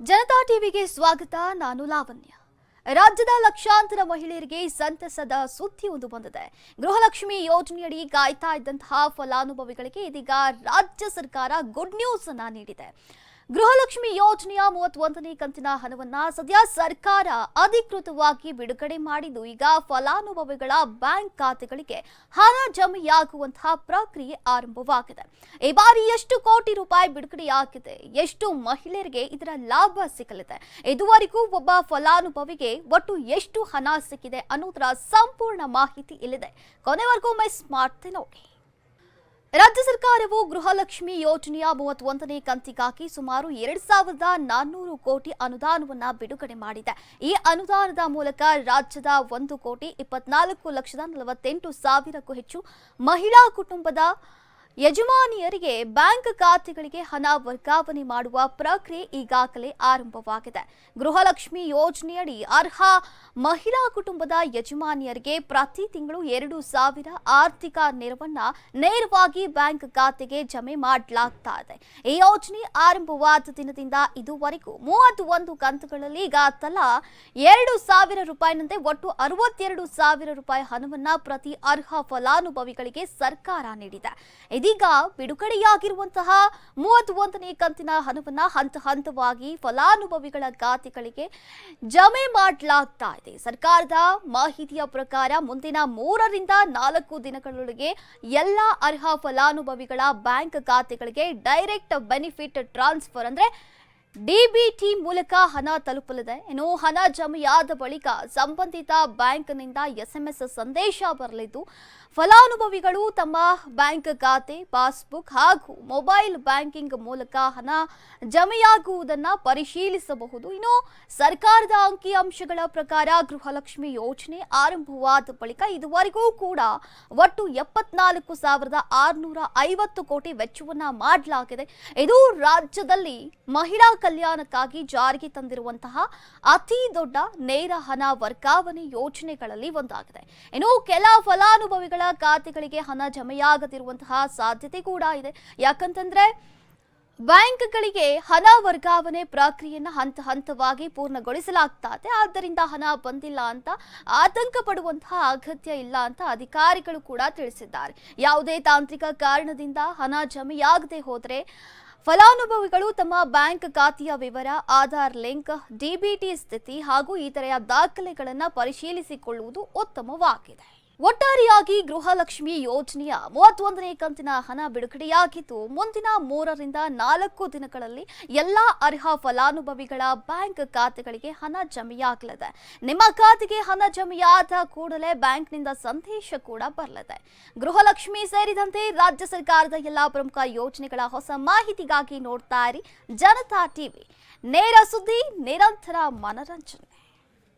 ಜನತಾ ಟಿವಿಗೆ ಸ್ವಾಗತ. ನಾನು ಲಾವಣ್ಯ. ರಾಜ್ಯದ ಲಕ್ಷಾಂತರ ಮಹಿಳೆಯರಿಗೆ ಸಂತಸದ ಸುದ್ದಿಯೊಂದು ಬಂದಿದೆ. ಗೃಹಲಕ್ಷ್ಮಿ ಯೋಜನೆಯಡಿ ಕಾಯ್ತಾ ಇದ್ದಂತಹ ಫಲಾನುಭವಿಗಳಿಗೆ ಇದೀಗ ರಾಜ್ಯ ಸರ್ಕಾರ ಗುಡ್ ನ್ಯೂಸ್ ಅನ್ನು ನೀಡಿದೆ. ಗೃಹಲಕ್ಷ್ಮಿ ಯೋಜನೆಯ 31ನೇ ಕಂತಿನ ಹಣವನ್ನ ಸದ್ಯ ಸರ್ಕಾರ ಅಧಿಕೃತವಾಗಿ ಬಿಡುಗಡೆ ಮಾಡಿದ್ದು, ಈಗ ಫಲಾನುಭವಿಗಳ ಬ್ಯಾಂಕ್ ಖಾತೆಗಳಿಗೆ ಹಣ ಜಮೆಯಾಗುವಂತಹ ಪ್ರಕ್ರಿಯೆ ಆರಂಭವಾಗಿದೆ. ಈ ಬಾರಿ ಎಷ್ಟು ಕೋಟಿ ರೂಪಾಯಿ ಬಿಡುಗಡೆಯಾಗಿದೆ, ಎಷ್ಟು ಮಹಿಳೆಯರಿಗೆ ಇದರ ಲಾಭ ಸಿಗಲಿದೆ, ಇದುವರೆಗೂ ಒಬ್ಬ ಫಲಾನುಭವಿಗೆ ಒಟ್ಟು ಎಷ್ಟು ಹಣ ಸಿಕ್ಕಿದೆ ಅನ್ನೋದರ ಸಂಪೂರ್ಣ ಮಾಹಿತಿ ಇಲ್ಲಿದೆ. ಕೊನೆವರೆಗೂ ಮಿಸ್ ಮಾಡ್ತೆ ನೋಡಿ. ರಾಜ್ಯ ಸರ್ಕಾರವು ಗೃಹಲಕ್ಷ್ಮಿ ಯೋಜನೆಯ 31ನೇ ಕಂತಿಗಾಗಿ ಸುಮಾರು 2,400 ಕೋಟಿ ಅನುದಾನವನ್ನು ಬಿಡುಗಡೆ ಮಾಡಿದೆ. ಈ ಅನುದಾನದ ಮೂಲಕ ರಾಜ್ಯದ 1,24,48,000ಕ್ಕೂ ಹೆಚ್ಚು ಮಹಿಳಾ ಕುಟುಂಬದ ಯಜಮಾನಿಯರಿಗೆ ಬ್ಯಾಂಕ್ ಖಾತೆಗಳಿಗೆ ಹಣ ವರ್ಗಾವಣೆ ಮಾಡುವ ಪ್ರಕ್ರಿಯೆ ಈಗಾಗಲೇ ಆರಂಭವಾಗಿದೆ. ಗೃಹಲಕ್ಷ್ಮಿ ಯೋಜನೆಯಡಿ ಅರ್ಹ ಮಹಿಳಾ ಕುಟುಂಬದ ಯಜಮಾನಿಯರಿಗೆ ಪ್ರತಿ ತಿಂಗಳು 2,000 ಆರ್ಥಿಕ ನೆರವನ್ನ ನೇರವಾಗಿ ಬ್ಯಾಂಕ್ ಖಾತೆಗೆ ಜಮೆ ಮಾಡಲಾಗ್ತಾ ಇದೆ. ಈ ಯೋಜನೆ ಆರಂಭವಾದ ದಿನದಿಂದ ಇದುವರೆಗೂ 31 ಕಂತುಗಳಲ್ಲಿ ಈಗ ತಲಾ 2,000 ರೂಪಾಯಿನಂತೆ ಒಟ್ಟು 62,000 ರೂಪಾಯಿ ಹಣವನ್ನ ಪ್ರತಿ ಅರ್ಹ ಫಲಾನುಭವಿಗಳಿಗೆ ಸರ್ಕಾರ ನೀಡಿದೆ. ಇದೀಗ ಬಿಡುಗಡೆಯಾಗಿರುವಂತಹ 31ನೇ ಕಂತಿನ ಹಣವನ್ನ ಹಂತ ಹಂತವಾಗಿ ಫಲಾನುಭವಿಗಳ ಖಾತೆಗಳಿಗೆ ಜಮೆ ಮಾಡಲಾಗ್ತಾ ಇದೆ. ಸರ್ಕಾರದ ಮಾಹಿತಿಯ ಪ್ರಕಾರ ಮುಂದಿನ 3 ರಿಂದ 4 ದಿನಗಳೊಳಗೆ ಎಲ್ಲ ಅರ್ಹ ಫಲಾನುಭವಿಗಳ ಬ್ಯಾಂಕ್ ಖಾತೆಗಳಿಗೆ ಡೈರೆಕ್ಟ್ ಬೆನಿಫಿಟ್ ಟ್ರಾನ್ಸ್ಫರ್ ಅಂದ್ರೆ ಡಿಬಿಟಿ ಮೂಲಕ ಹಣ ತಲುಪಲಿದೆ. ಇನ್ನು ಹಣ ಜಮೆಯಾದ ಬಳಿಕ ಸಂಬಂಧಿತ ಬ್ಯಾಂಕ್ನಿಂದ SMS ಸಂದೇಶ ಬರಲಿದ್ದು, ಫಲಾನುಭವಿಗಳು ತಮ್ಮ ಬ್ಯಾಂಕ್ ಖಾತೆ, ಪಾಸ್ಬುಕ್ ಹಾಗೂ ಮೊಬೈಲ್ ಬ್ಯಾಂಕಿಂಗ್ ಮೂಲಕ ಹಣ ಜಮೆಯಾಗುವುದನ್ನು ಪರಿಶೀಲಿಸಬಹುದು. ಇನ್ನು ಸರ್ಕಾರದ ಅಂಕಿಅಂಶಗಳ ಪ್ರಕಾರ ಗೃಹಲಕ್ಷ್ಮಿ ಯೋಜನೆ ಆರಂಭವಾದ ಬಳಿಕ ಇದುವರೆಗೂ ಕೂಡ ಒಟ್ಟು 74,650 ಕೋಟಿ ವೆಚ್ಚವನ್ನ ಮಾಡಲಾಗಿದೆ. ಇದು ರಾಜ್ಯದಲ್ಲಿ ಮಹಿಳಾ ಕಲ್ಯಾಣಕ್ಕಾಗಿ ಜಾರಿಗೆ ತಂದಿರುವಂತಹ ಅತಿ ದೊಡ್ಡ ನೇರ ಹಣ ವರ್ಗಾವಣೆ ಯೋಜನೆಗಳಲ್ಲಿ ಒಂದಾಗಿದೆ. ಇನ್ನು ಕೆಲ ಫಲಾನುಭವಿಗಳ ಖಾತೆಗಳಿಗೆ ಹಣ ಜಮೆಯಾಗದಿರುವಂತಹ ಸಾಧ್ಯತೆ ಕೂಡ ಇದೆ. ಯಾಕಂತಂದ್ರೆ ಬ್ಯಾಂಕ್ಗಳಿಗೆ ಹಣ ವರ್ಗಾವಣೆ ಪ್ರಕ್ರಿಯೆಯನ್ನು ಹಂತ ಹಂತವಾಗಿ ಪೂರ್ಣಗೊಳಿಸಲಾಗ್ತಾ ಇದೆ. ಆದ್ದರಿಂದ ಹಣ ಬಂದಿಲ್ಲ ಅಂತ ಆತಂಕ ಪಡುವಂತಹ ಅಗತ್ಯ ಇಲ್ಲ ಅಂತ ಅಧಿಕಾರಿಗಳು ಕೂಡ ತಿಳಿಸಿದ್ದಾರೆ. ಯಾವುದೇ ತಾಂತ್ರಿಕ ಕಾರಣದಿಂದ ಹಣ ಜಮೆಯಾಗದೆ ಹೋದರೆ ಫಲಾನುಭವಿಗಳು ತಮ್ಮ ಬ್ಯಾಂಕ್ ಖಾತೆಯ ವಿವರ, ಆಧಾರ್ ಲಿಂಕ್, ಡಿಬಿಟಿ ಸ್ಥಿತಿ ಹಾಗೂ ಇತರೆ ದಾಖಲೆಗಳನ್ನು ಪರಿಶೀಲಿಸಿಕೊಳ್ಳುವುದು ಉತ್ತಮವಾಗಿದೆ. ಒಟ್ಟಾರೆಯಾಗಿ ಗೃಹಲಕ್ಷ್ಮಿ ಯೋಜನೆಯ 31ನೇ ಕಂತಿನ ಹಣ ಬಿಡುಗಡೆಯಾಗಿದ್ದು, ಮುಂದಿನ 3 ರಿಂದ 4 ದಿನಗಳಲ್ಲಿ ಎಲ್ಲಾ ಅರ್ಹ ಫಲಾನುಭವಿಗಳ ಬ್ಯಾಂಕ್ ಖಾತೆಗಳಿಗೆ ಹಣ ಜಮೆಯಾಗಲಿದೆ. ನಿಮ್ಮ ಖಾತೆಗೆ ಹಣ ಜಮೆಯಾದ ಕೂಡಲೇ ಬ್ಯಾಂಕ್ನಿಂದ ಸಂದೇಶ ಕೂಡ ಬರಲಿದೆ. ಗೃಹಲಕ್ಷ್ಮಿ ಸೇರಿದಂತೆ ರಾಜ್ಯ ಸರ್ಕಾರದ ಎಲ್ಲಾ ಪ್ರಮುಖ ಯೋಜನೆಗಳ ಹೊಸ ಮಾಹಿತಿಗಾಗಿ ನೋಡ್ತಾ ಇರಿ ಜನತಾ ಟಿವಿ. ನೇರ ಸುದ್ದಿ, ನಿರಂತರ ಮನರಂಜನೆ.